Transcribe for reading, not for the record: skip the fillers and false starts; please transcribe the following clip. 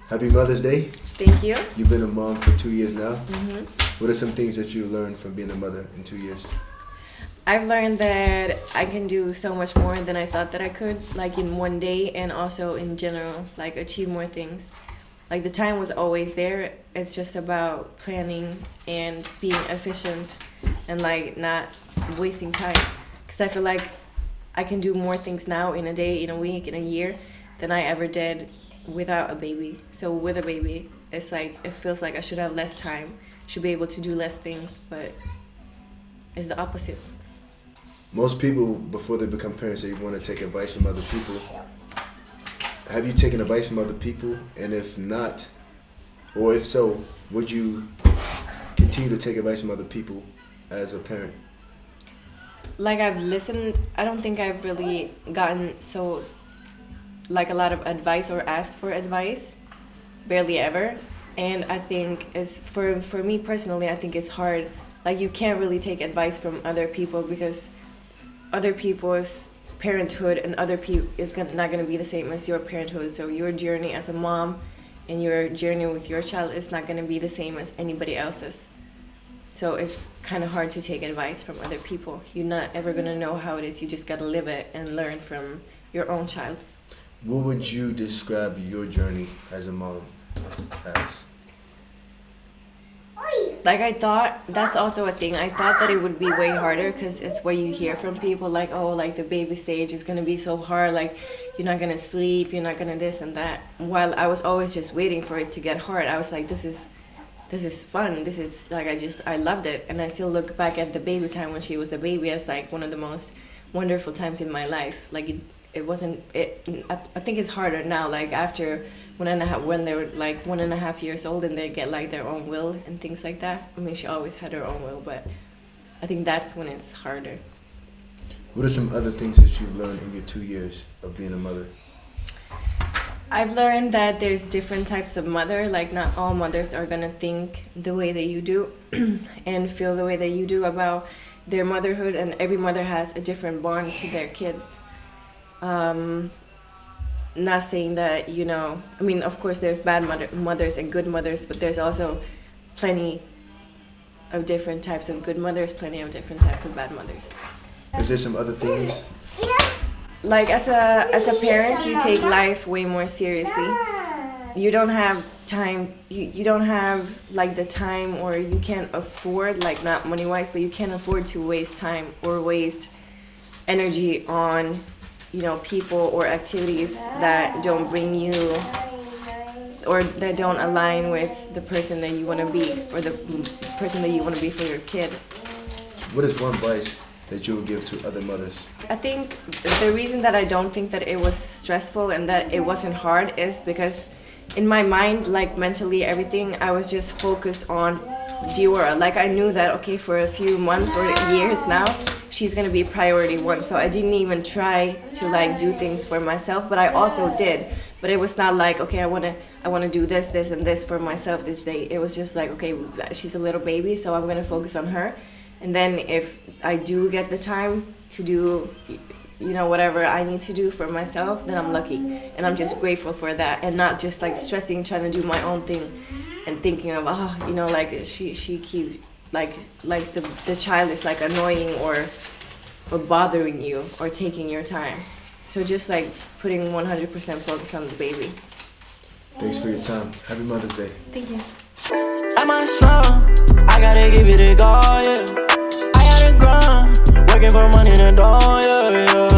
Happy Mother's Day. Thank you. You've been a mom for 2 years now. Mm-hmm. What are some things that you learned from being a mother in 2 years? I've learned that I can do so much more than I thought that I could, like in one day and also in general, like achieve more things. Like the time was always there. It's just about planning and being efficient and like not wasting time. Because I feel like I can do more things now in a day, in a week, in a year than I ever did without a baby. So with a baby, it's like it feels like I should have less time, should be able to do less things, but it's the opposite. Most people, before they become parents, they want to take advice from other people. Have you taken advice from other people? And if not, or if so, would you continue to take advice from other people as a parent? Like I've listened, I don't think I've really gotten so like a lot of advice or asked for advice, barely ever. And I think it's for me personally, I think it's hard. Like you can't really take advice from other people because other people's parenthood and other people is not going to be the same as your parenthood. So your journey as a mom and your journey with your child is not going to be the same as anybody else's. So it's kind of hard to take advice from other people. You're not ever going to know how it is. You just got to live it and learn from your own child. What would you describe your journey as a mom as? Like I thought, that's also a thing. I thought that it would be way harder because it's what you hear from people like, oh, like the baby stage is going to be so hard. Like you're not going to sleep, you're not going to this and that. While I was always just waiting for it to get hard, I was like, this is fun. This is like, I loved it. And I still look back at the baby time when she was a baby as like one of the most wonderful times in my life. Like I think it's harder now, like after when they're like 1.5 years old and they get like their own will and things like that. I mean, she always had her own will, but I think that's when it's harder. What are some other things that you've learned in your 2 years of being a mother? I've learned that there's different types of mother. Like not all mothers are gonna think the way that you do and feel the way that you do about their motherhood, and every mother has a different bond to their kids. Not saying that, I mean, of course there's bad mothers and good mothers, but there's also plenty of different types of good mothers, plenty of different types of bad mothers. Is there some other things? Like as a parent, you take life way more seriously. You don't have time, you don't have like the time, or you can't afford, like not money wise, but you can't afford to waste time or waste energy on people or activities that don't bring you or that don't align with the person that you want to be or the person that you want to be for your kid. What is one advice that you would give to other mothers? I think the reason that I don't think that it was stressful and that it wasn't hard is because in my mind, like mentally, everything, I was just focused on Diora. Like I knew that, okay, for a few months or years now, she's gonna be priority one. So I didn't even try to like do things for myself, but I also did. But it was not like, okay, I wanna do this and this for myself this day. It was just like, okay, she's a little baby, so I'm gonna focus on her. And then if I do get the time to do, whatever I need to do for myself, then I'm lucky. And I'm just grateful for that, and not just like stressing, trying to do my own thing and thinking of, like she keeps like the child is like annoying or bothering you or taking your time. So just like putting 100% focus on the baby. Thanks for your time. Happy Mother's Day. Thank you. I'm on slow, I gotta give it a go, yeah. I gotta grind, working for money in the door, yeah, yeah.